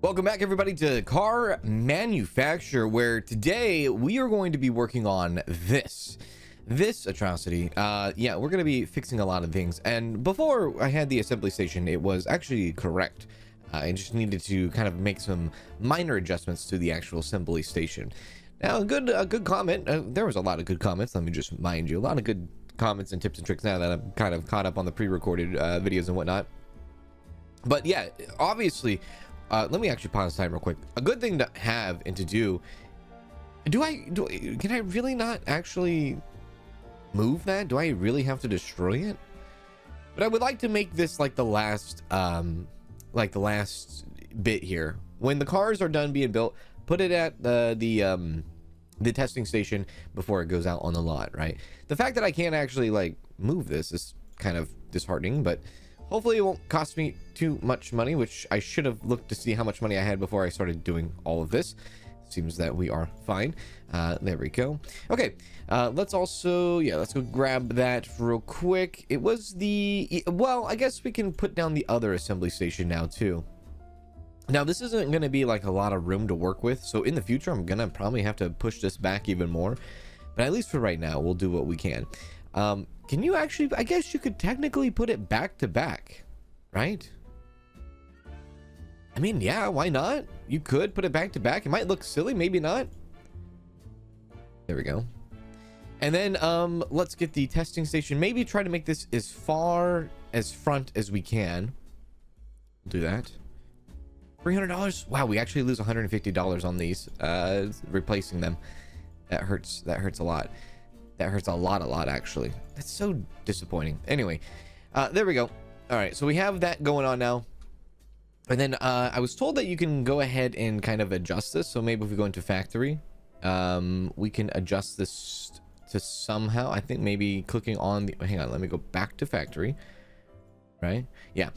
Welcome back, everybody, to Car Manufacture, where today we are going to be working on this atrocity. Yeah, we're going to be fixing a lot of things. And before I had the assembly station, it was actually correct. I just needed to kind of make some minor adjustments to the actual assembly station. Now, a good comment. There was a lot of good comments. Let me just mind you, a lot of good comments and tips and tricks now that I'm kind of caught up on the pre-recorded videos and whatnot. But yeah, obviously. Let me actually pause time real quick. A good thing to have and to do. Can I really not actually move that? Do I really have to destroy it? But I would like to make this like the last bit here. When the cars are done being built, put it at the testing station before it goes out on the lot, right? The fact that I can't actually like move this is kind of disheartening, but hopefully it won't cost me too much money, which I should have looked to see how much money I had before I started doing all of this. Seems that we are fine. There we go. Okay, let's go grab that real quick. It was well, I guess we can put down the other assembly station now too. Now, this isn't going to be like a lot of room to work with, so in the future, I'm going to probably have to push this back even more. But at least for right now, we'll do what we can. Can you actually, I guess you could technically put it back to back, right? I mean, yeah, why not? You could put it back to back. It might look silly, maybe not. There we go. And then let's get the testing station. Maybe try to make this as far as front as we can. We'll do that. $300. Wow, we actually lose $150 on these replacing them. That hurts a lot. That hurts a lot actually. That's so disappointing. Anyway, there we go. All right, so we have that going on now. And then I was told that you can go ahead and kind of adjust this. So maybe if we go into factory, we can adjust this to somehow. I think maybe clicking on the, hang on, let me go back to factory. Right? Yeah.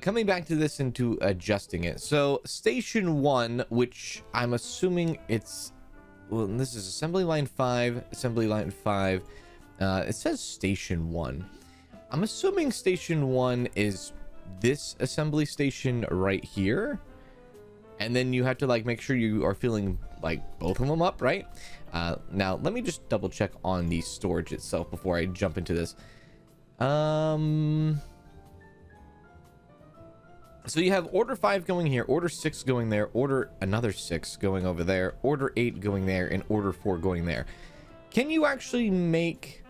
Coming back to this into adjusting it. So station 1, which I'm assuming it's, well, this is assembly line 5, it says station 1. I'm assuming station 1 is this assembly station right here, and then you have to like make sure you are filling like both of them up, right? Now let me just double check on the storage itself before I jump into this. So you have order 5 going here, order 6 going there, order another 6 going over there, order 8 going there, and order 4 going there. Can you actually make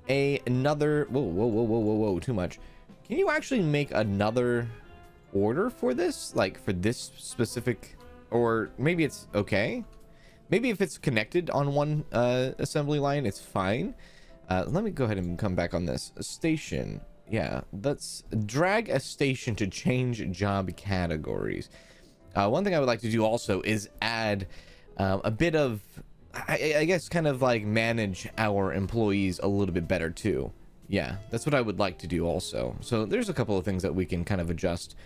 another, whoa, too much. Can you actually make another order for this? Like for this specific, or maybe it's okay. Maybe if it's connected on one assembly line, it's fine. Let me go ahead and come back on this. Station. Yeah, let's drag a station to change job categories. One thing I would like to do also is add a bit of, I guess, kind of like manage our employees a little bit better too. Yeah, that's what I would like to do also. So there's a couple of things that we can kind of adjust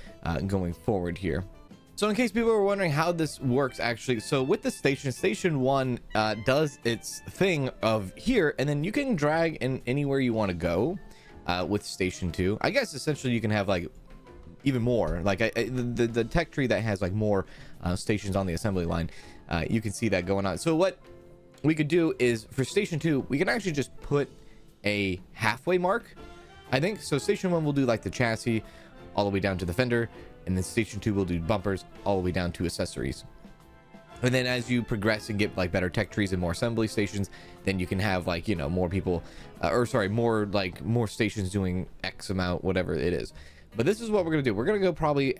going forward here. So in case people are wondering how this works actually, so with the station 1 does its thing of here, and then you can drag in anywhere you want to go. With station 2, I guess essentially you can have like even more like the tech tree that has like more stations on the assembly line. You can see that going on. So what we could do is for station 2, we can actually just put a halfway mark, I think. So station 1 will do like the chassis all the way down to the fender, and then station 2 will do bumpers all the way down to accessories. And then as you progress and get like better tech trees and more assembly stations, then you can have like, you know, more people, more stations doing X amount, whatever it is. But this is what we're going to do. We're going to go probably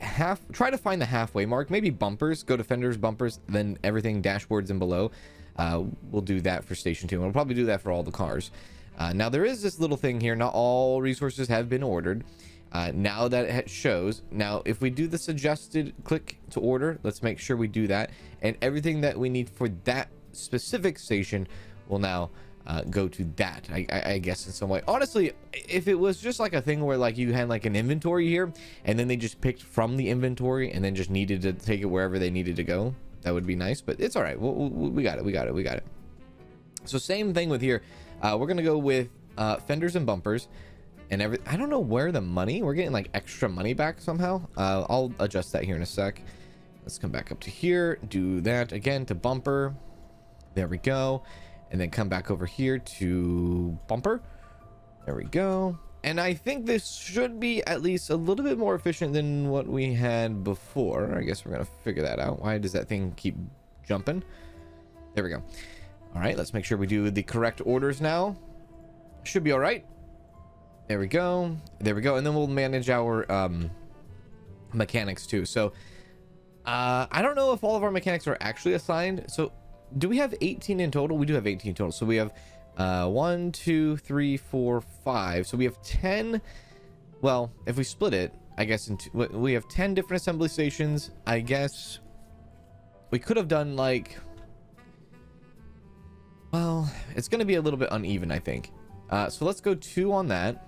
try to find the halfway mark, maybe bumpers, go to fenders, bumpers, then everything, dashboards and below. We'll do that for station 2. And we'll probably do that for all the cars. Now there is this little thing here. Not all resources have been ordered. Now that it shows, now if we do the suggested click to order, let's make sure we do that, and everything that we need for that specific station will now go to that, I guess, in some way. Honestly, if it was just like a thing where like you had like an inventory here and then they just picked from the inventory and then just needed to take it wherever they needed to go, that would be nice. But it's all right. We got it. So same thing with here. We're gonna go with fenders and bumpers. And I don't know where the money, we're getting like extra money back somehow. I'll adjust that here in a sec. Let's come back up to here, do that again to bumper. There we go. And then come back over here to bumper. There we go. And I think this should be at least a little bit more efficient than what we had before. I guess we're going to figure that out. Why does that thing keep jumping? There we go. All right, let's make sure we do the correct orders now. Should be all right. There we go. There we go. And then we'll manage our mechanics too. So I don't know if all of our mechanics are actually assigned. So do we have 18 in total? We do have 18 total. So we have 1, 2, 3, 4, 5. So we have 10. Well, if we split it, I guess we have 10 different assembly stations. I guess we could have done like, well, it's going to be a little bit uneven, I think. So let's go 2 on that.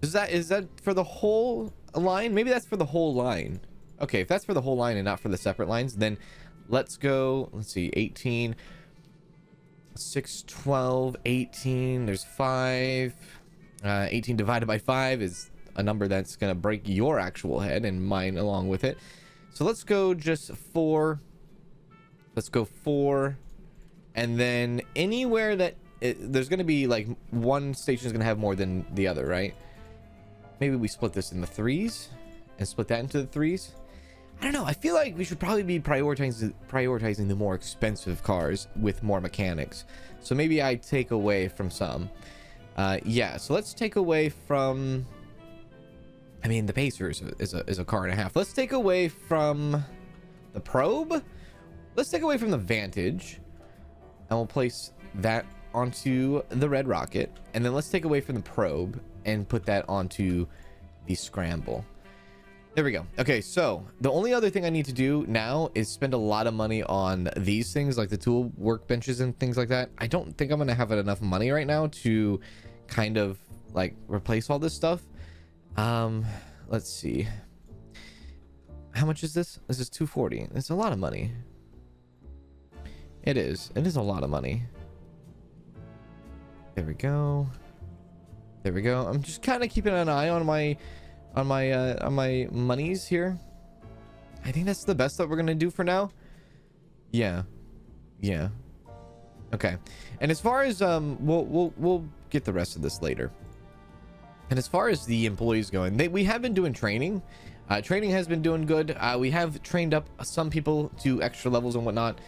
Is that for the whole line? Maybe that's for the whole line. Okay, if that's for the whole line and not for the separate lines, then let's go, let's see, 18, 6, 12, 18, there's 5. 18 divided by 5 is a number that's going to break your actual head and mine along with it. So let's go just 4. Let's go 4. And then anywhere that there's going to be like one station is going to have more than the other, right? Maybe we split this in the 3s and split that into the 3s. I don't know. I feel like we should probably be prioritizing the more expensive cars with more mechanics. So maybe I take away from some. Yeah, so let's take away from, I mean, the Pacer is a car and a half. Let's take away from the Probe. Let's take away from the Vantage. And we'll place that onto the Red Rocket. And then let's take away from the Probe and put that onto the Scramble. There we go. Okay, so the only other thing I need to do now is spend a lot of money on these things, like the tool workbenches and things like that. I don't think I'm going to have enough money right now to kind of like replace all this stuff. Let's see. How much is this? This is 240. It's a lot of money. It is a lot of money. There we go. There we go. I'm just kind of keeping an eye on my monies here. I think that's the best that we're gonna do for now. Yeah. Okay. And as far as we'll get the rest of this later. And as far as the employees going, we have been doing training. Training has been doing good. We have trained up some people to extra levels and whatnot.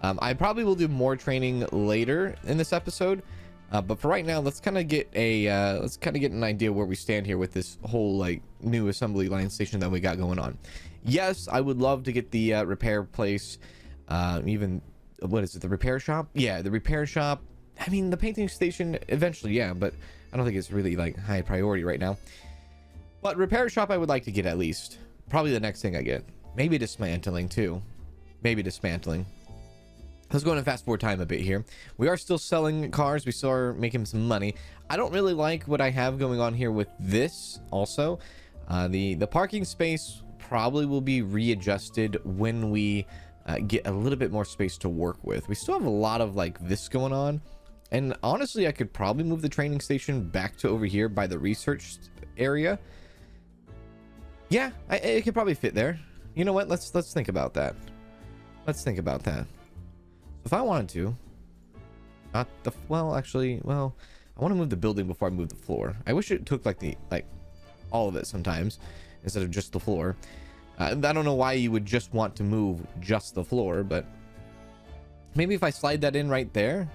I probably will do more training later in this episode. But for right now, let's kind of get an idea where we stand here with this whole like new assembly line station that we got going on. Yes, I would love to get the repair place, even what is it, the repair shop? Yeah, the repair shop. I mean, the painting station eventually, yeah, but I don't think it's really like high priority right now. But repair shop, I would like to get at least. Probably the next thing I get. Maybe dismantling too. Maybe dismantling. Let's go and fast forward time a bit here. We are still selling cars. We still are making some money. I don't really like what I have going on here with this also. The parking space probably will be readjusted when we get a little bit more space to work with. We still have a lot of like this going on. And honestly, I could probably move the training station back to over here by the research area. Yeah, it could probably fit there. You know what? Let's think about that. Let's think about that. If I wanted to, I want to move the building before I move the floor. I wish it took like all of it sometimes instead of just the floor. I don't know why you would just want to move just the floor, but maybe if I slide that in right there,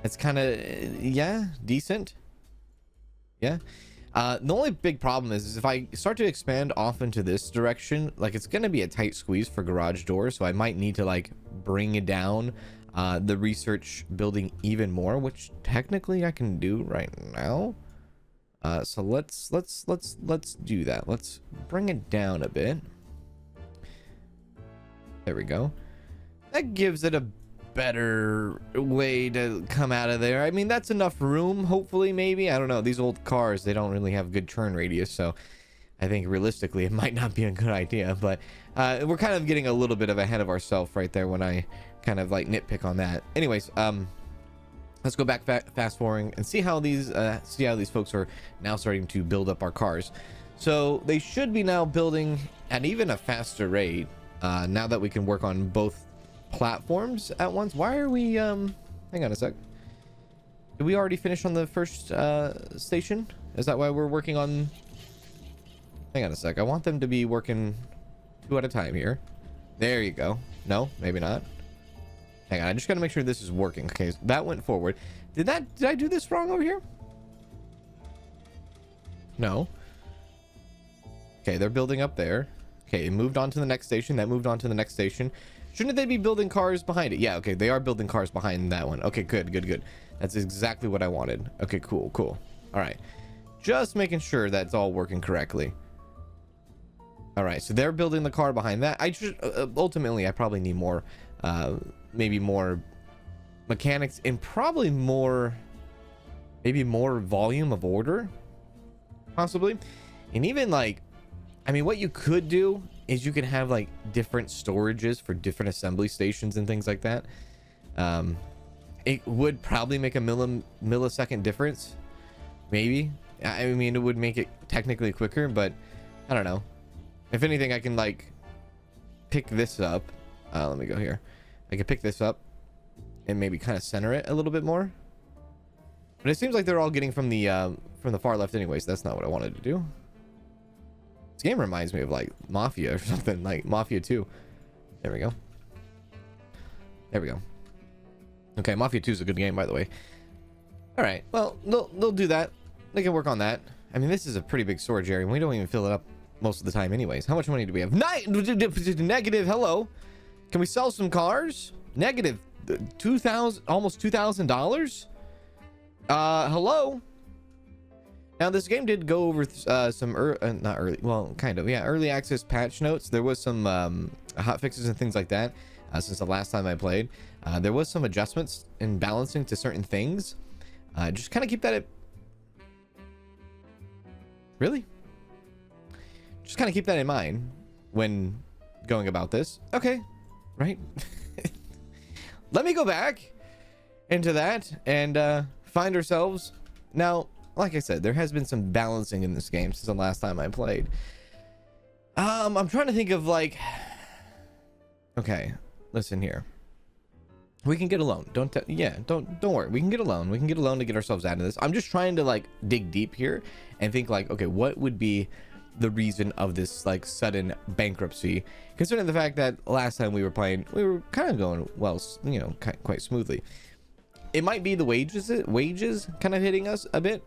it's kind of, yeah, decent. Yeah. The only big problem is if I start to expand off into this direction, like it's going to be a tight squeeze for garage doors. So I might need to like bring it down the research building even more, which technically I can do right now. So let's do that. Let's bring it down a bit. There we go. That gives it a better way to come out of there. I mean, that's enough room, hopefully, maybe. I don't know. These old cars, they don't really have good turn radius, so I think realistically it might not be a good idea. But we're kind of getting a little bit of ahead of ourselves right there when I kind of like nitpick on that. Anyways, let's go back fast forwarding and see how these folks are now starting to build up our cars. So they should be now building at even a faster rate, now that we can work on both platforms at once. Why are we hang on a sec. Did we already finish on the first station? Is that why we're working on? Hang on a sec. I want them to be working 2 at a time here. There you go. No, maybe not. Hang on, I just gotta make sure this is working. Okay, so that went forward. Did I do this wrong over here? No. Okay, they're building up there. Okay, it moved on to the next station. That moved on to the next station. Shouldn't they be building cars behind it? Yeah, okay, they are building cars behind that one. Okay, good, good, good. That's exactly what I wanted. Okay, cool, cool. All right, just making sure that's all working correctly. All right, so they're building the car behind that. I just ultimately I probably need more, maybe more mechanics and probably more, maybe more volume of order, possibly. And even like, I mean, what you could do is you can have like different storages for different assembly stations and things like that. It would probably make a millisecond difference, maybe. I mean, it would make it technically quicker, but I don't know. If anything, I can like pick this up. Let me go here. I can pick this up and maybe kind of center it a little bit more. But it seems like they're all getting from the far left anyways. That's not what I wanted to do. This game reminds me of like Mafia or something, like Mafia 2. There we go. There we go. Okay, Mafia 2 is a good game, by the way. All right, well, they'll do that. They can work on that. I mean, this is a pretty big storage area, and we don't even fill it up most of the time anyways. How much money do we have? Negative. Hello. Can we sell some cars? Negative $2,000, almost $2,000. Hello. Now this game did go over some not early, well, kind of, yeah, early access patch notes. There was some hot fixes and things like that since the last time I played. There was some adjustments and balancing to certain things. Just kind of keep that at, really, just kind of keep that in mind when going about this. Okay, right. Let me go back into that and find ourselves now. Like I said, there has been some balancing in this game since the last time I played. I'm trying to think of like, okay, listen here. We can get a loan. Don't worry. We can get a loan. We can get a loan to get ourselves out of this. I'm just trying to like dig deep here and think like, okay, what would be the reason of this like sudden bankruptcy, considering the fact that last time we were playing, we were kind of going well, you know, quite smoothly. It might be the wages kind of hitting us a bit.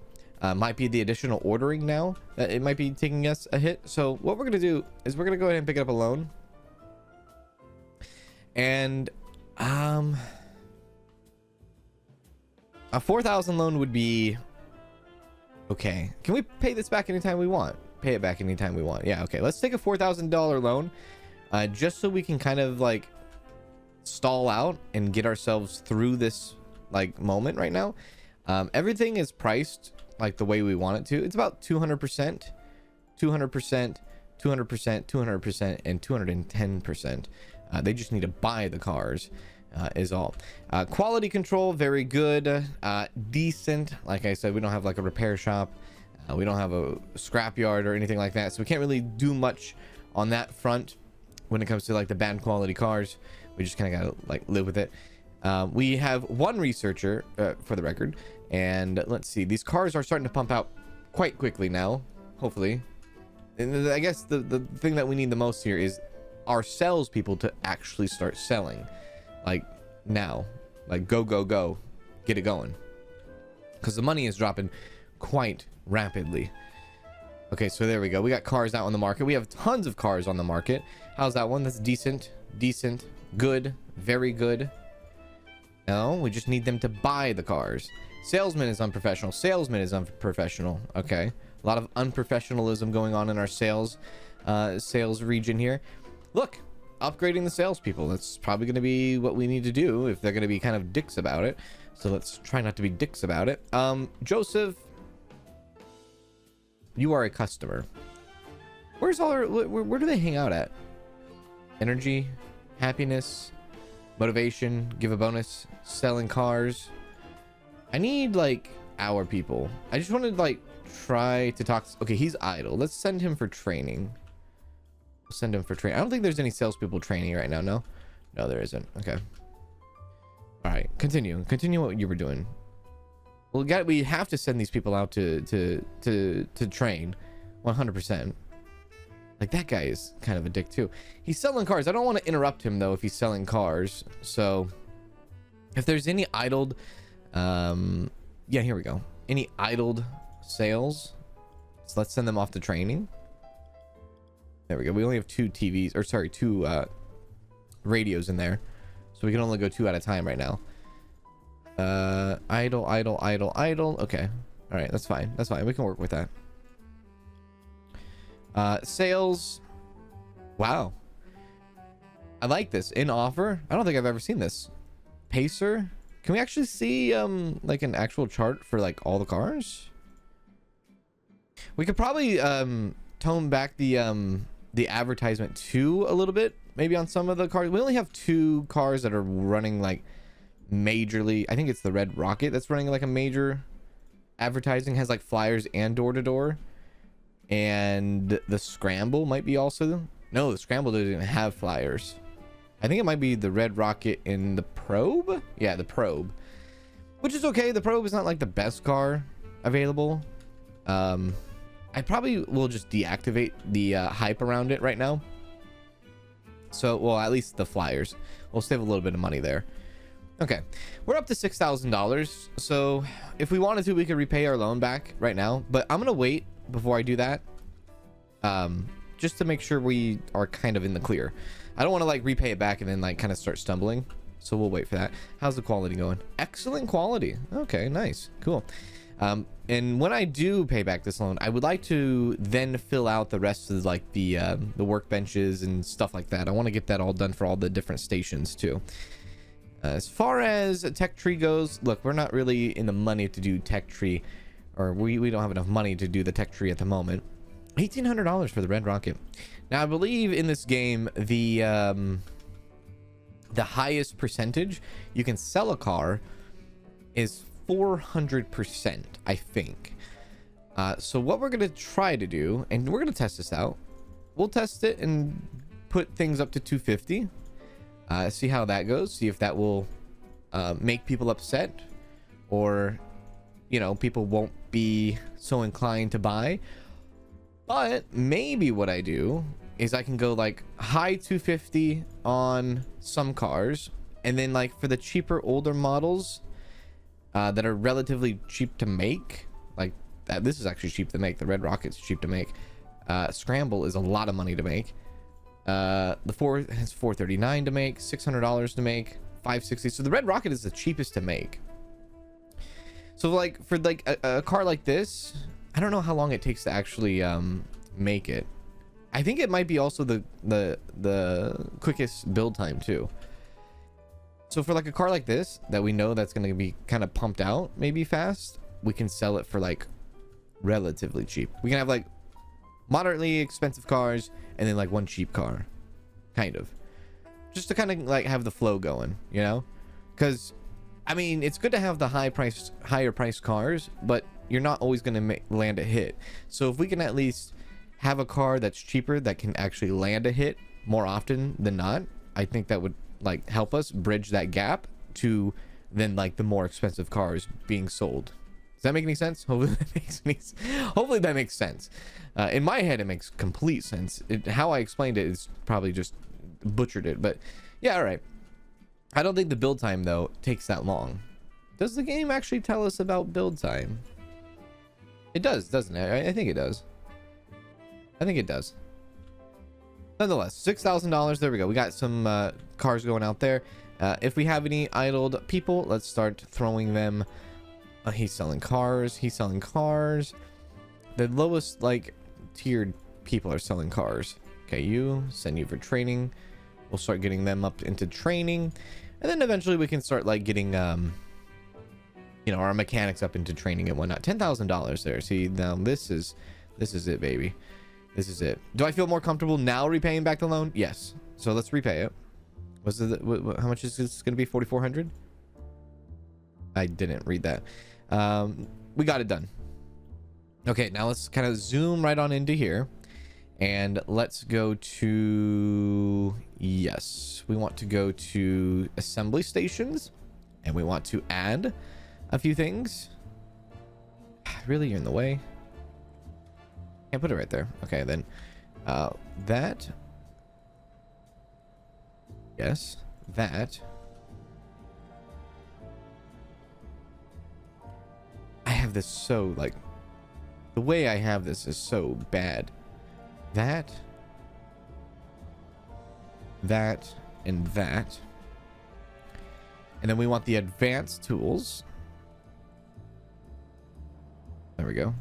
Might be the additional ordering now that it might be taking us a hit. So what we're gonna do is we're gonna go ahead and pick up a loan, and a 4,000 loan would be okay. Can we pay this back anytime we want? Pay it back anytime we want. Yeah, okay, let's take a $4,000 loan, just so we can kind of like stall out and get ourselves through this like moment right now. Everything is priced like the way we want it to. It's about 200%, 200%, 200%, 200%, and 210%. They just need to buy the cars, is all. Quality control, very good. Decent. Like I said, we don't have like a repair shop. We don't have a scrapyard or anything like that, so we can't really do much on that front when it comes to like the bad quality cars. We just kind of gotta like live with it. We have one researcher, for the record, and let's see, these cars are starting to pump out quite quickly now, hopefully. And I guess the thing that we need the most here is our salespeople to actually start selling, like now, like go, get it going, because the money is dropping quite rapidly. Okay, so there we go. We got cars out on the market. We have tons of cars on the market. How's that one? That's decent, good, very good. No, we just need them to buy the cars. Salesman is unprofessional. Okay, a lot of unprofessionalism going on in our sales region here. Look, upgrading the salespeople. That's probably going to be what we need to do if they're going to be kind of dicks about it. So let's try not to be dicks about it. Joseph, you are a customer. Where's all our, where do they hang out at? Energy, happiness, motivation, give a bonus, selling cars. I need like our people. I just wanted like try to talk. Okay, he's idle. Let's send him for training. We'll send him for training. I don't think there's any salespeople training right now. No, there isn't. Okay. All right, continue what you were doing. We have to send these people out to train 100%. Like, that guy is kind of a dick too. He's selling cars. I don't want to interrupt him though if he's selling cars. So if there's any idled, yeah, here we go. Any idled sales, so let's send them off to training. There we go. We only have two radios in there, so we can only go 2 at a time right now. Idle. Okay, all right, that's fine. We can work with that. Sales. Wow, I like this. In offer. I don't think I've ever seen this. Pacer. Can we actually see like an actual chart for like all the cars? We could probably tone back the advertisement too a little bit, maybe on some of the cars. We only have 2 cars that are running like majorly. I think it's the Red Rocket that's running like a major advertising, has like flyers and door-to-door. And the Scramble might be also. No, the Scramble doesn't even have flyers. I think it might be the Red Rocket in the Probe. Yeah, the Probe, which is okay. The Probe is not like the best car available. I probably will just deactivate the hype around it right now. So, well, at least the flyers. We'll save a little bit of money there. Okay, we're up to $6,000. So if we wanted to, we could repay our loan back right now. But I'm gonna wait before I do that, just to make sure we are kind of in the clear. I don't want to like repay it back and then like kind of start stumbling. So we'll wait for that. How's the quality going? Excellent quality. Okay, nice, cool. And when I do pay back this loan, I would like to then fill out the rest of like the workbenches and stuff like that. I want to get that all done for all the different stations too. As far as tech tree goes, look, we're not really in the money to do tech tree, or we don't have enough money to do the tech tree at the moment. $1,800 for the Red Rocket. Now I believe in this game the highest percentage you can sell a car is 400%, I think. So what we're gonna try to do, and we're gonna test this out. We'll test it and put things up to 250. See how that goes. See if that will make people upset, or you know, people won't be so inclined to buy. But maybe what I do is I can go like high 250 on some cars, and then like for the cheaper older models that are relatively cheap to make, like this is actually cheap to make. The Red Rocket's cheap to make. Scramble is a lot of money to make. The Ford has $439 to make, $600 to make, $560. So the Red Rocket is the cheapest to make. So like for like a car like this, I don't know how long it takes to actually make it. I think it might be also the quickest build time too. So for like a car like this that we know that's going to be kind of pumped out maybe fast, we can sell it for like relatively cheap. We can have like moderately expensive cars and then like one cheap car, kind of, just to kind of like have the flow going, you know? Because I mean, it's good to have the higher priced cars, but you're not always going to land a hit. So if we can at least have a car that's cheaper that can actually land a hit more often than not, I think that would like help us bridge that gap to then like the more expensive cars being sold. Does that make any sense? Hopefully that makes sense. In my head, it makes complete sense. How I explained it is probably just butchered it, but yeah, all right. I don't think the build time though takes that long. Does the game actually tell us about build time? It does, doesn't it? I think it does. I think it does. Nonetheless, $6,000. There we go. We got some cars going out there. If we have any idled people, let's start throwing them. He's selling cars. He's selling cars. The lowest like tiered people are selling cars. Okay, send you for training. We'll start getting them up into training, and then eventually we can start like getting you know, our mechanics up into training and whatnot. $10,000 there. See, now this is it, baby. This is it. Do I feel more comfortable now repaying back the loan? Yes. So let's repay it. Was it how much is this going to be? 4,400. I didn't read that. We got it done. Okay, now let's kind of zoom right on into here. And let's go to, yes, we want to go to assembly stations, and we want to add a few things. Really, you're in the way. Can't put it right there. Okay, then that. Yes, that. I have this so, like, the way I have this is so bad. That, and that. And then we want the advanced tools. There we go.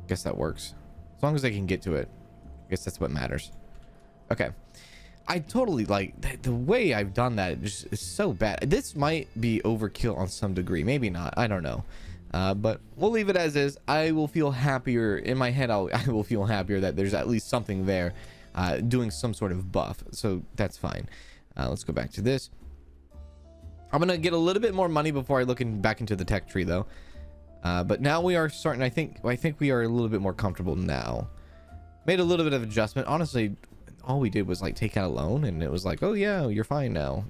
Guess that works. As long as I can get to it. I guess that's what matters. Okay. I totally like the way I've done that. Just is so bad. This might be overkill on some degree. Maybe not. I don't know. But we'll leave it as is. I will feel happier in my head. I will feel happier that there's at least something there doing some sort of buff. So that's fine. Let's go back to this. I'm going to get a little bit more money before I look back into the tech tree, though. But now we are starting. I think we are a little bit more comfortable now. Made a little bit of adjustment. Honestly, all we did was like take out a loan, and it was like, oh yeah, you're fine now.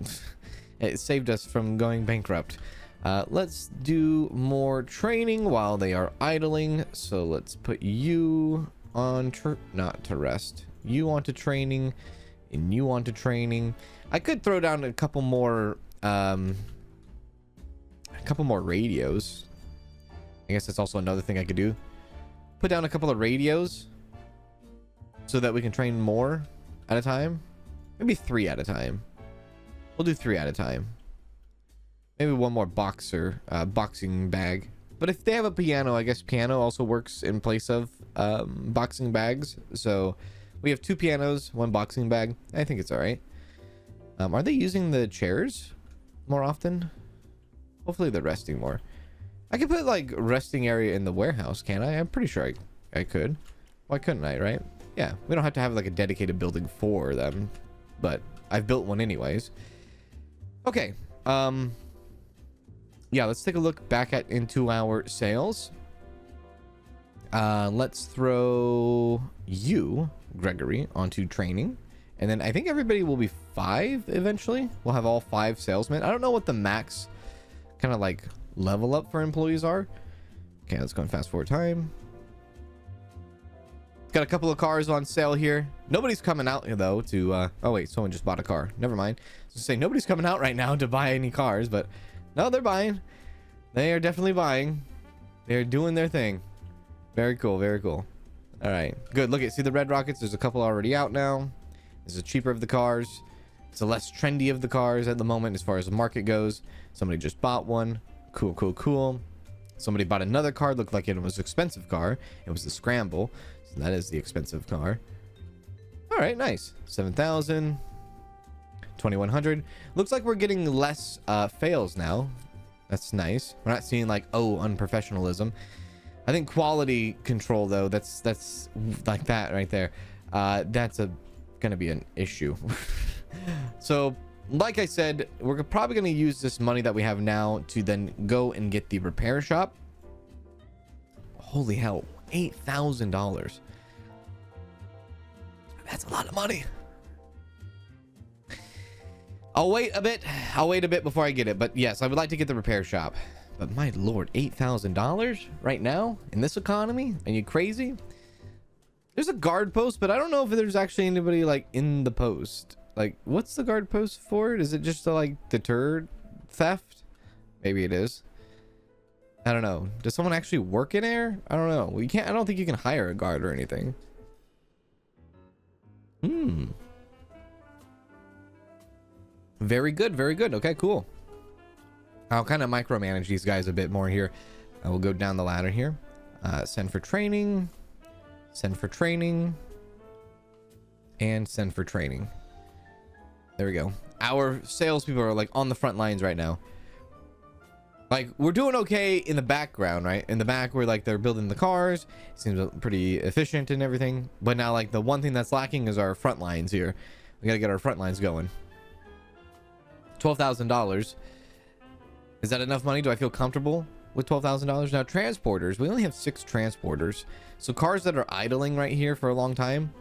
It saved us from going bankrupt. Let's do more training while they are idling. So let's put you on not to rest. You onto training, and you onto training. I could throw down a couple more radios. I guess that's also another thing I could do. Put down a couple of radios so that we can train more at a time. Maybe 3 at a time. We'll do 3 at a time. Maybe one more boxing bag. But if they have a piano, I guess piano also works in place of boxing bags. So we have 2 pianos, 1 boxing bag. I think it's all right. Are they using the chairs more often? Hopefully they're resting more. I could put like resting area in the warehouse, can I? I'm pretty sure I could. Why couldn't I, right? Yeah, we don't have to have like a dedicated building for them, but I've built one anyways. Okay. Yeah, let's take a look back into our sales. Let's throw you, Gregory, onto training. And then I think everybody will be 5 eventually. We'll have all 5 salesmen. I don't know what the max kind of like level up for employees are. Okay, let's go and fast forward time. Got a couple of cars on sale here. Nobody's coming out though to oh wait, someone just bought a car. Never mind. So say nobody's coming out right now to buy any cars, but no, they're buying. They are definitely buying. They're doing their thing. Very cool, very cool. All right, good. Look at, see the red rockets? There's a couple already out now. This is the cheaper of the cars. It's the less trendy of the cars at the moment as far as the market goes. Somebody just bought one. Cool, cool, cool. Somebody bought another car. Looked like it was an expensive car. It was the Scramble. So that is the expensive car. All right, nice. 7,000. 2,100. Looks like we're getting less fails now. That's nice. We're not seeing like, oh, unprofessionalism. I think quality control though, that's like that right there. That's gonna be an issue. So like I said, we're probably going to use this money that we have now to then go and get the repair shop. Holy hell, $8,000. That's a lot of money. I'll wait a bit before I get it. But yes, I would like to get the repair shop. But my lord, $8,000 right now in this economy? Are you crazy? There's a guard post, but I don't know if there's actually anybody like in the post. Like, what's the guard post for? Is it just to like deter theft? Maybe it is. I don't know. Does someone actually work in there? I don't know. We can't. I don't think you can hire a guard or anything. Very good. Very good. Okay, cool. I'll kind of micromanage these guys a bit more here. I will go down the ladder here. Send for training. Send for training. And send for training. There we go. Our salespeople are like on the front lines right now. Like, we're doing okay in the background, right? In the back, we're like, they're building the cars. It seems pretty efficient and everything. But now, like, the one thing that's lacking is our front lines here. We gotta get our front lines going. $12,000. Is that enough money? Do I feel comfortable? with $12,000. Now transporters, we only have 6 transporters. So cars that are idling right here for a long time,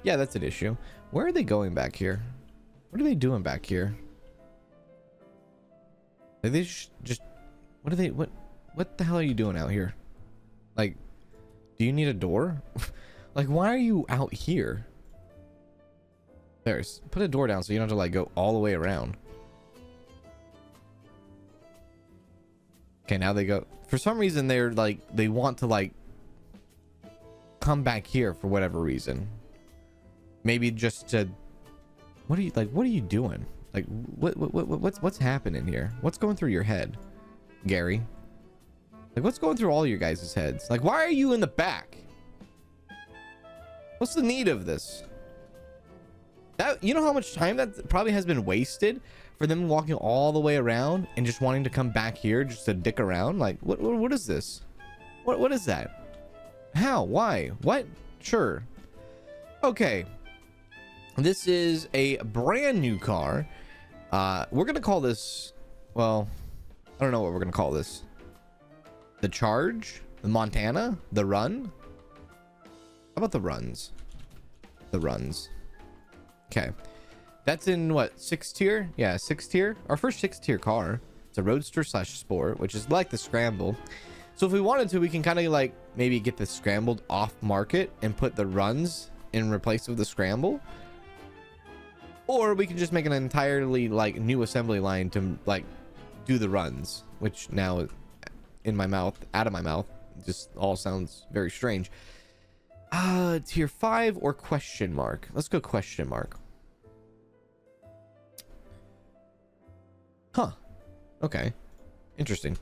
yeah, that's an issue. Where are they going back here? What are they doing back here? Are they just what are they, what the hell are you doing out here? Like, do you need a door? Like, why are you out here? There's, put a door down so you don't have to like go all the way around. Okay, now they go, for some reason they're like, they want to like come back here for whatever reason. Maybe just to, what are you doing? Like, what's happening here? What's going through your head, Gary? Like, what's going through all your guys' heads? Like, why are you in the back? What's the need of this? That, you know how much time that probably has been wasted for them walking all the way around and just wanting to come back here just to dick around? Like, what is this? What is that? How? Why? What? Sure. Okay. This is a brand new car. We're gonna call this, well, I don't know what we're gonna call this. The Charge? The Montana? The Run? How about the Runs? The Runs. Okay. That's in what, 6th tier? Yeah, 6th tier. Our first 6th tier car. It's a Roadster / Sport, which is like the Scramble. So if we wanted to, we can kind of like maybe get the Scrambled off market and put the Runs in replace of the Scramble. Or we can just make an entirely like new assembly line to like do the Runs, which now in my mouth, out of my mouth, just all sounds very strange. Tier 5 or question mark? Let's go question mark. Huh. Okay. Interesting.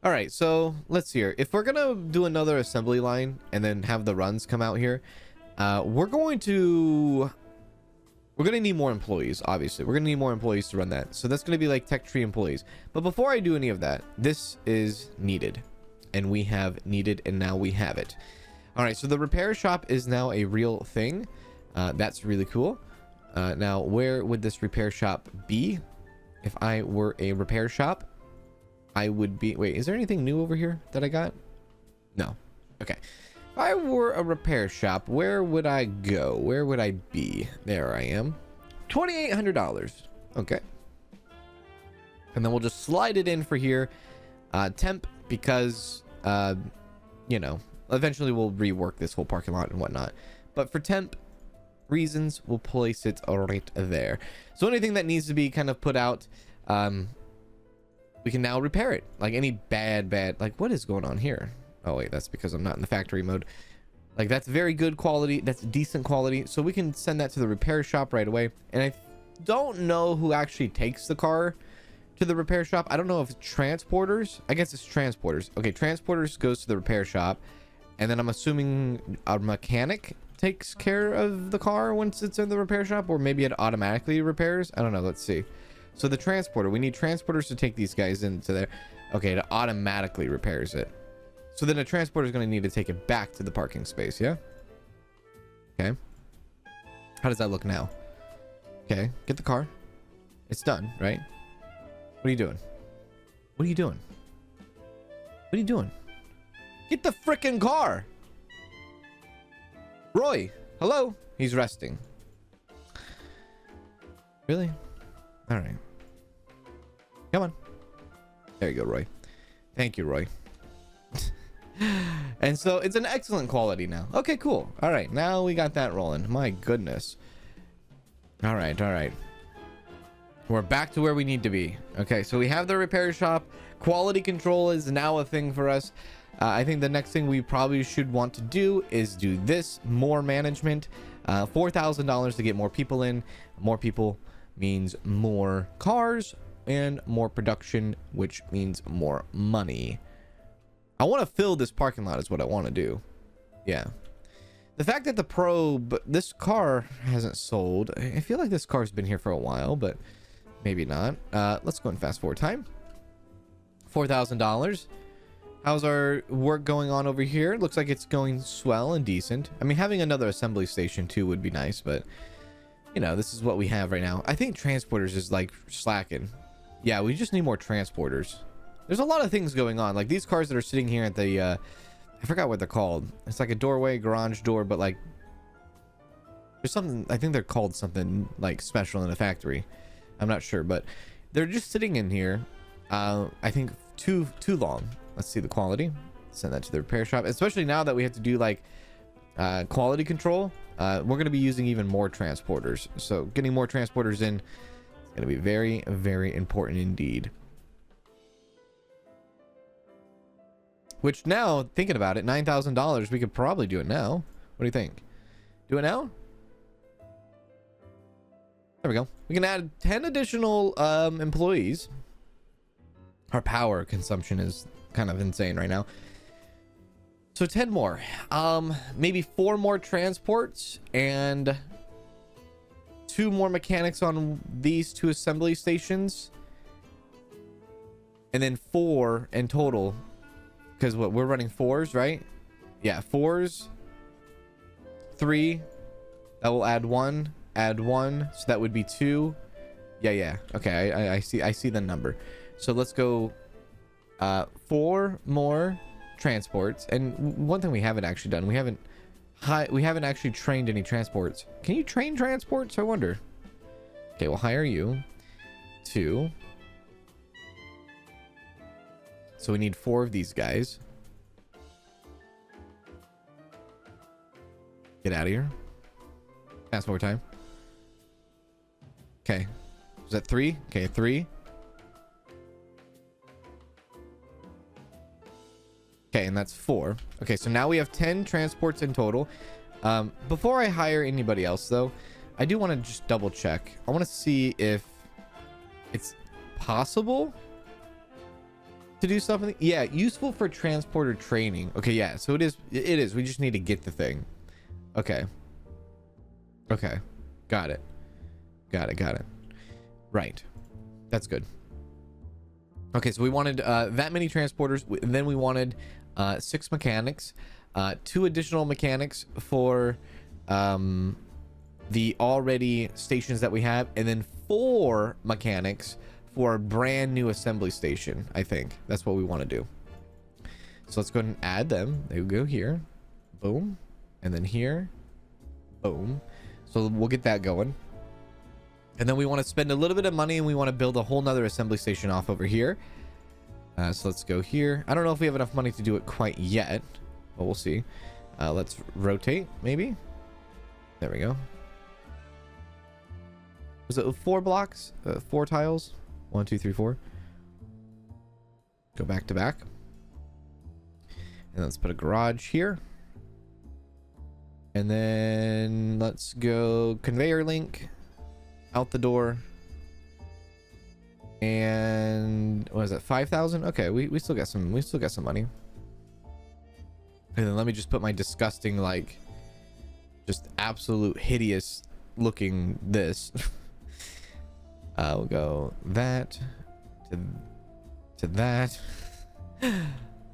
All right, so let's see here. If we're gonna do another assembly line and then have the Runs come out here, we're gonna need more employees. Obviously, we're gonna need more employees to run that. So that's gonna be like tech tree employees. But before I do any of that, this is needed, and we have needed, and now we have it. All right, so the repair shop is now a real thing. That's really cool. Now, where would this repair shop be? If I were a repair shop, I would be, wait, is there anything new over here that I got? No. Okay. If I were a repair shop, where would I go? Where would I be? There I am. $2,800. Okay. And then we'll just slide it in for here. Temp, because, you know, eventually we'll rework this whole parking lot and whatnot. But for temp reasons, we'll place it right there. So anything that needs to be kind of put out, we can now repair it. Like any bad, like what is going on here? Oh wait, that's because I'm not in the factory mode. Like that's very good quality. That's decent quality. So we can send that to the repair shop right away. And I don't know who actually takes the car to the repair shop. I don't know if it's transporters. I guess it's transporters. Okay, transporters goes to the repair shop. And then I'm assuming a mechanic takes care of the car once it's in the repair shop, or maybe it automatically repairs. I don't know. Let's see. So the transporter, we need transporters to take these guys into there. Okay, it automatically repairs it. So then a transporter is going to need to take it back to the parking space, yeah? Okay. How does that look now? Okay, get the car. It's done, right? What are you doing? What are you doing? What are you doing? Get the frickin' car! Roy, hello? He's resting. Really? All right. Come on. There you go, Roy. Thank you, Roy. And so it's an excellent quality now. Okay, cool. All right, now we got that rolling. My goodness. All right. We're back to where we need to be. Okay, so we have the repair shop. Quality control is now a thing for us. I think the next thing we probably should want to do is do this, more management. $4,000 to get more people in. More people means more cars and more production, which means more money. I want to fill this parking lot is what I want to do. Yeah. The fact that the Probe, this car hasn't sold. I feel like this car's been here for a while, but maybe not. Let's go and fast forward time. $4,000. How's our work going on over here? Looks like it's going swell and decent. I mean, having another assembly station too would be nice, but you know, this is what we have right now. I think transporters is like slacking. Yeah, we just need more transporters. There's a lot of things going on. Like these cars that are sitting here at the I forgot what they're called. It's like a doorway, garage door, but like there's something, I think they're called something like special in the factory. I'm not sure, but they're just sitting in here. I think too long. Let's see the quality. Send that to the repair shop, especially now that we have to do like quality control. We're going to be using even more transporters, so getting more transporters in is going to be very, very important indeed. Which now, thinking about it, $9,000, we could probably do it now. What do you think? Do it now? There we go. We can add 10 additional employees. Our power consumption is kind of insane right now. So 10 more. Maybe 4 more transports and 2 more mechanics on these 2 assembly stations. And then 4 in total. Because what, we're running 4s, right? Yeah, 4s. 3. That will add 1. Add 1. So that would be 2. Yeah. Okay, I see the number. So let's go 4 more transports. And one thing we haven't actually done, we haven't actually trained any transports. Can you train transports? I wonder. Okay, we'll hire you. 2. So we need 4 of these guys. Get out of here. Fast forward time. Okay. Is that 3? Okay, 3. Okay, and that's 4. Okay, so now we have 10 transports in total. Before I hire anybody else, though, I do want to just double check. I want to see if it's possible to do something. Yeah, useful for transporter training. Okay, yeah, so it is. We just need to get the thing. Okay. Got it. Right. That's good. Okay, so we wanted that many transporters. Then we wanted 6 mechanics, 2 additional mechanics for the already stations that we have, and then 4 mechanics for a brand new assembly station. I think that's what we want to do. So let's go ahead and add them. They will go here, boom, and then here, boom. So we'll get that going. And then we want to spend a little bit of money, and we want to build a whole nother assembly station off over here. So let's go here. I don't know if we have enough money to do it quite yet, but we'll see. Let's rotate, maybe. There we go. Was it 4 blocks? 4 tiles? 1, 2, 3, 4. Go back to back. And let's put a garage here. And then let's go conveyor link out the door. And what is that? 5,000? Okay, we still got some money. And then let me just put my disgusting, like, just absolute hideous looking this. We'll go that to that.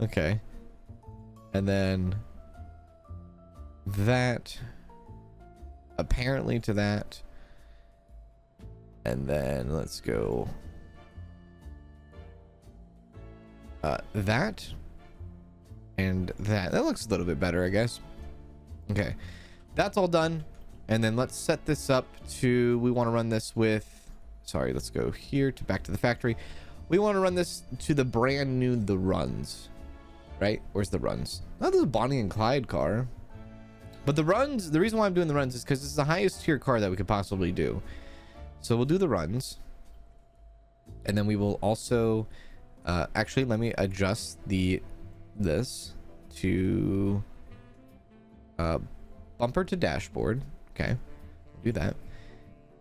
Okay. And then that apparently to that. And then let's go that and that. That looks a little bit better, I guess. Okay, that's all done. And then let's set this up to, we want to run this with, sorry, let's go here to back to the factory. We want to run this to the brand new, the runs, right? Where's the runs? Oh, this is a Bonnie and Clyde car. But the runs, the reason why I'm doing the runs is because it's the highest tier car that we could possibly do. So we'll do the runs. And then we will also, actually, let me adjust this to bumper to dashboard. Okay, do that.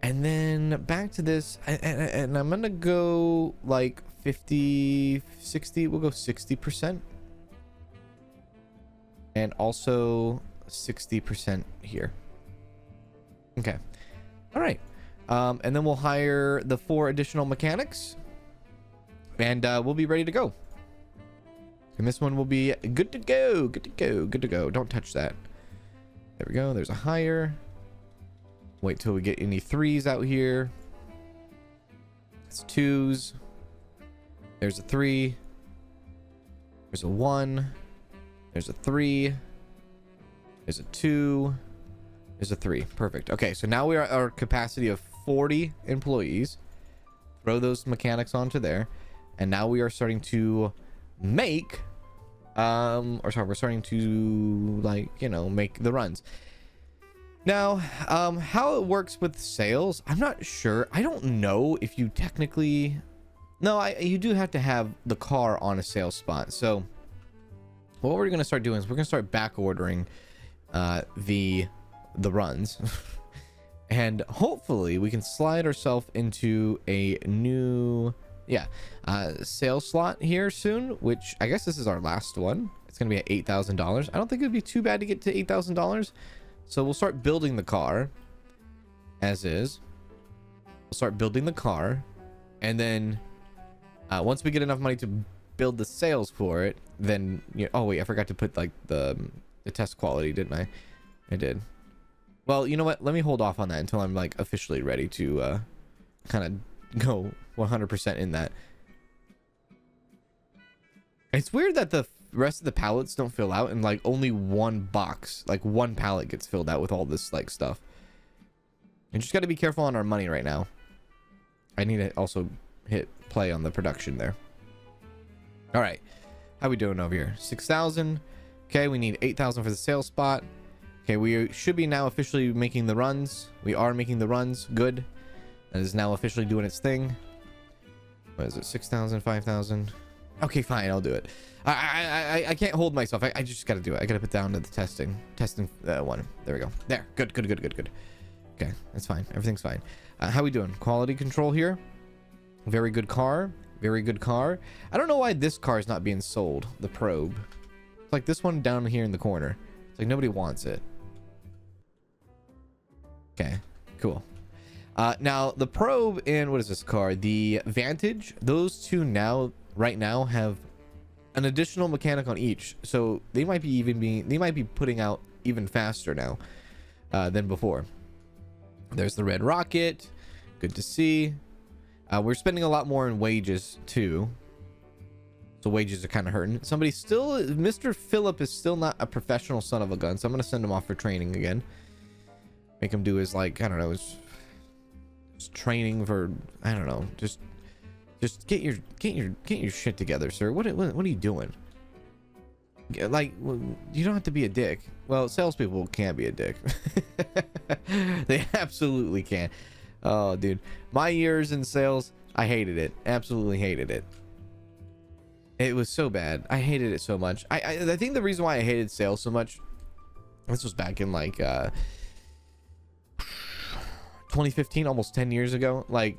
And then back to this, and I'm gonna go like 50, 60, we'll go 60%. And also 60% here. Okay, all right. And then we'll hire the 4 additional mechanics, and we'll be ready to go. And this one will be good to go. Don't touch that. There we go. There's a hire. Wait till we get any 3s out here. It's 2s. There's a 3. There's a 1. There's a 3. There's a 2. There's a 3. Perfect. Okay, so now we are at our capacity of 40 employees. Throw those mechanics onto there. And now we are starting to make... we're starting to, like, you know, make the runs. Now, how it works with sales, I'm not sure. I don't know if you technically... No, you do have to have the car on a sales spot. So what we're going to start doing is we're going to start back ordering the runs. And hopefully we can slide ourselves into a new sales slot here soon, which I guess this is our last one. It's going to be at $8,000. I don't think it'd be too bad to get to $8,000. So we'll start building the car as is. We'll start building the car, and then once we get enough money to build the sales for it, then oh wait, I forgot to put like the test quality, didn't I? I did. Well, you know what? Let me hold off on that until I'm like officially ready to kind of go 100% in that. It's weird that the rest of the pallets don't fill out and like only one box, like one pallet gets filled out with all this like stuff. You just got to be careful on our money right now. I need to also hit play on the production there. All right, how we doing over here? 6,000. Okay, we need 8,000 for the sales spot. Okay, we should be now officially making the runs. We are making the runs. Good. That is now officially doing its thing. What is it? 6,000, 5,000. Okay, fine, I'll do it. I can't hold myself. I just gotta do it. I gotta put down to the testing one. There we go. There. Good. Okay, that's fine. Everything's fine. How we doing? Quality control here. Very good car. Very good car. I don't know why this car is not being sold. The probe. It's like this one down here in the corner. It's like nobody wants it. Okay, cool. Now the probe and what is this car? The Vantage. Those two now, right now, have an additional mechanic on each, so they might be putting out even faster now than before. There's the red rocket. Good to see. We're spending a lot more in wages too, so wages are kind of hurting. Mr. Phillip is still not a professional son of a gun, so I'm gonna send him off for training again. Make him do his, like, I don't know, his training for, I don't know, just get your shit together, sir. What are you doing? Like, you don't have to be a dick. Well, salespeople can't be a dick. They absolutely can. Oh, dude, my years in sales, I hated it. Absolutely hated it. It was so bad. I hated it so much. I think the reason why I hated sales so much, this was back in like 2015, almost 10 years ago. Like,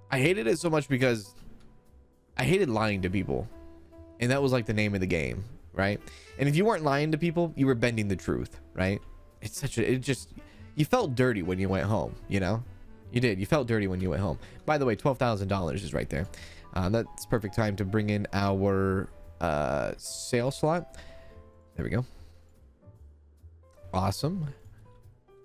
I hated it so much because I hated lying to people, and that was like the name of the game, right? And if you weren't lying to people, you were bending the truth, right? You felt dirty when you went home, you know? You did. You felt dirty when you went home. By the way, $12,000 is right there. That's perfect time to bring in our sales slot. There we go. Awesome.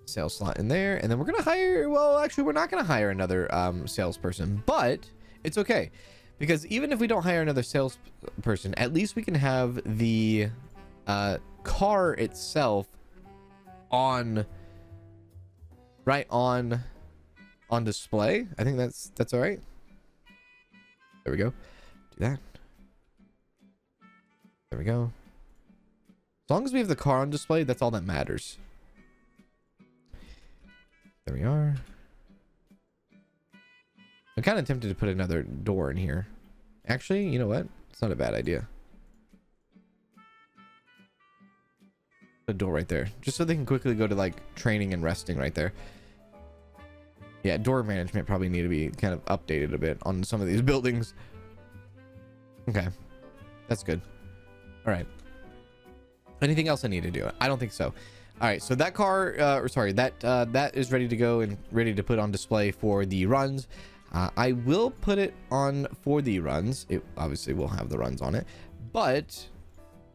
Sales slot in there, and then we're gonna hire, well, actually we're not gonna hire another salesperson, but it's okay, because even if we don't hire another salesperson, at least we can have the car itself on display. I think that's all right. There we go. Do that. There we go. As long as we have the car on display, that's all that matters. There we are. I'm kind of tempted to put another door in here. Actually, you know what? It's not a bad idea. A door right there, just so they can quickly go to like training and resting right there. Yeah, door management probably need to be kind of updated a bit on some of these buildings. Okay, that's good. All right. Anything else I need to do? I don't think so. All right, so that car, that is ready to go and ready to put on display for the runs. I will put it on for the runs. It obviously will have the runs on it, but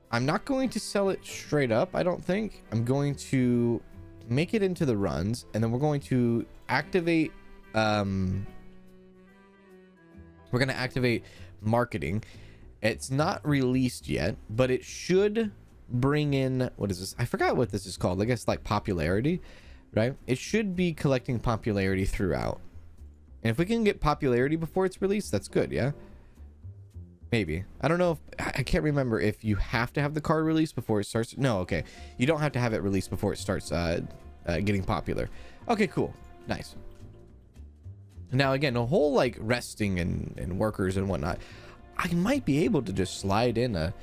I'm not going to sell it straight up, I don't think. I'm going to make it into the runs, and then we're going to activate marketing, It's not released yet, but it should bring in, what is this? I forgot what this is called. I guess like popularity, right? It should be collecting popularity throughout. And if we can get popularity before it's released, that's good, yeah? Maybe. I don't know if, I can't remember if you have to have the car released before it starts. No, okay. You don't have to have it released before it starts getting popular. Okay, cool. Nice. Now, again, a whole like resting and workers and whatnot. I might be able to just slide in a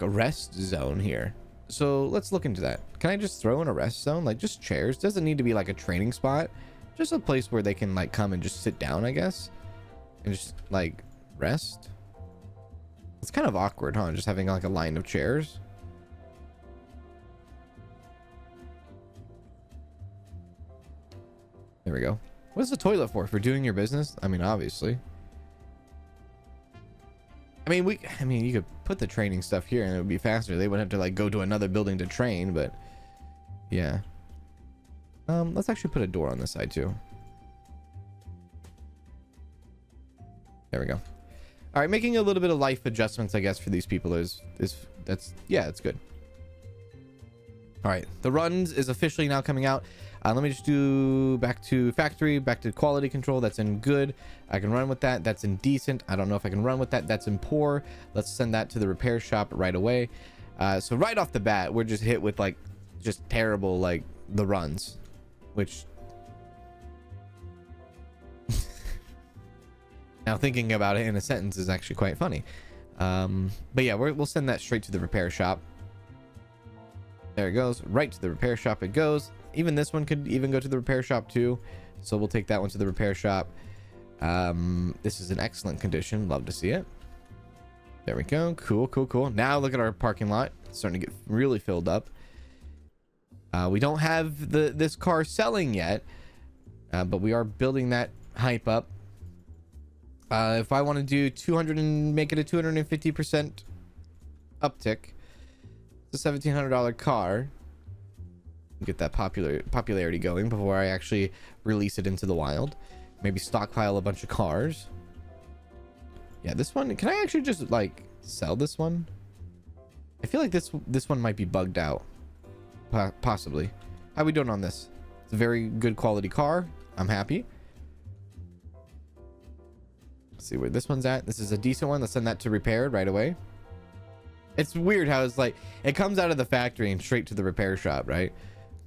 rest zone here. So let's look into that. Can I just throw in a rest zone? Like just chairs? Doesn't need to be like a training spot. Just a place where they can like come and just sit down, I guess. And just like rest. It's kind of awkward, huh? Just having like a line of chairs. There we go. What is the toilet for? For doing your business? I mean, obviously. I mean, you could put the training stuff here and it would be faster. They wouldn't have to like go to another building to train, but yeah. Let's actually put a door on this side too. There we go. All right, making a little bit of life adjustments, I guess, for these people that's good. All right, the runs is officially now coming out. Let me just do back to factory, back to quality control. That's in good. I can run with that. That's in decent. I don't know if I can run with that. That's in poor. Let's send that to the repair shop right away. So right off the bat, we're just hit with like just terrible like the runs, which now thinking about it in a sentence is actually quite funny. But yeah, we'll send that straight to the repair shop. There it goes. Right to the repair shop it goes. Even this one could even go to the repair shop too. So we'll take that one to the repair shop. This is in excellent condition. Love to see it. There we go. Cool, cool, cool. Now look at our parking lot. It's starting to get really filled up. We don't have this car selling yet, but we are building that hype up. If I want to do 200 and make it a 250% uptick, it's a $1,700 car. Get that popularity going before I actually release it into the wild. Maybe stockpile a bunch of cars. Yeah, this one, can I actually just like sell this one? I feel like this one might be bugged out. Possibly. How we doing on this? It's a very good quality car. I'm happy. Let's see where this one's at. This is a decent one. Let's send that to repaired right away. It's weird how it's like it comes out of the factory and straight to the repair shop, right?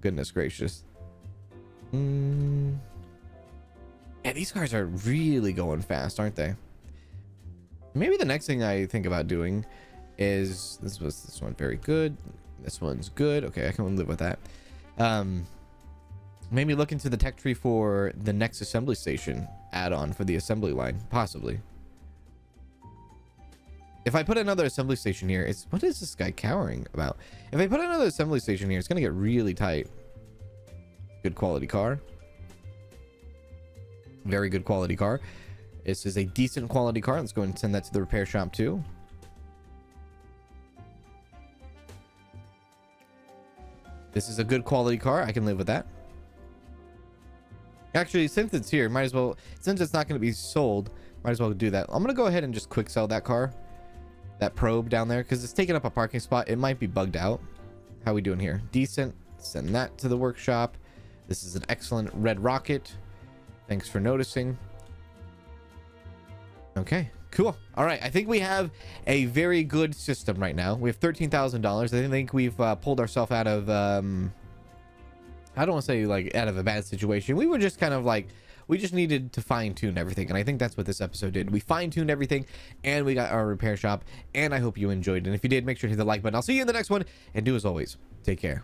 Goodness gracious. Yeah, these cars are really going fast, aren't they? Maybe the next thing I think about doing is this one very good. This one's good. Okay, I can live with that. Maybe look into the tech tree for the next assembly station add-on for the assembly line, possibly. If I put another assembly station here, what is this guy cowering about? If I put another assembly station here, it's gonna get really tight. Good quality car. Very good quality car. This is a decent quality car. Let's go and send that to the repair shop too. This is a good quality car. I can live with that. Actually, since it's here, might as well, since it's not going to be sold, might as well do that. I'm going to go ahead and just quick sell that car. That probe down there, because it's taking up a parking spot. It might be bugged out. How we doing here? Decent. Send that to the workshop. This is an excellent red rocket. Thanks for noticing. Okay, cool. All right, I think we have a very good system right now. We have $13,000. I think we've pulled ourselves out of I don't want to say like out of a bad situation. We were just kind of like, we just needed to fine tune everything, and I think that's what this episode did. We fine tuned everything, and we got our repair shop, and I hope you enjoyed it. And if you did, make sure to hit the like button. I'll see you in the next one, and do as always, take care.